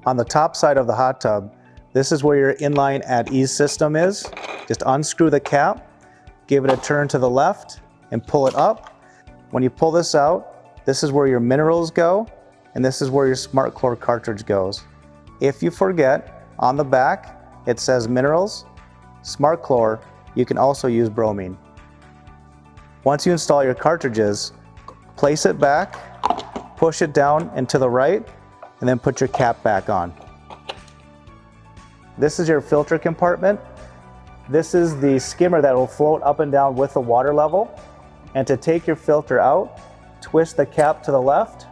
On the top side of the hot tub, this is where your inline at ease system is. Just unscrew the cap, give it a turn to the left, and pull it up. When you pull this out, this is where your minerals go, and this is where your SmartChlor cartridge goes. If you forget, on the back, it says minerals, SmartChlor. You can also use bromine. Once you install your cartridges, place it back, push it down and to the right, and then put your cap back on. This is your filter compartment. This is the skimmer that will float up and down with the water level. And to take your filter out, twist the cap to the left,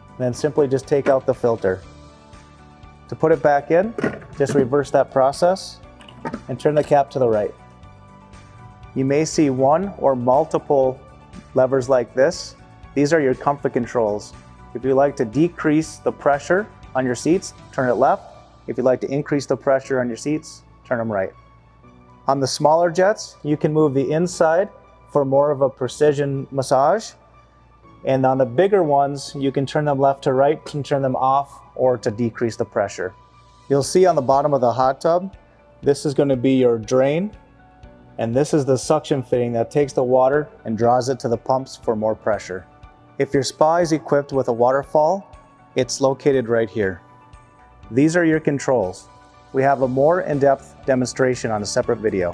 and then simply just take out the filter. To put it back in, just reverse that process and turn the cap to the right. You may see one or multiple levers like this. These are your comfort controls. If you like to decrease the pressure on your seats, turn it left. If you'd like to increase the pressure on your seats, turn them right. On the smaller jets, you can move the inside for more of a precision massage. And on the bigger ones, you can turn them left to right and turn them off or to decrease the pressure. You'll see on the bottom of the hot tub, this is going to be your drain. And this is the suction fitting that takes the water and draws it to the pumps for more pressure. If your spa is equipped with a waterfall, it's located right here. These are your controls. We have a more in-depth demonstration on a separate video.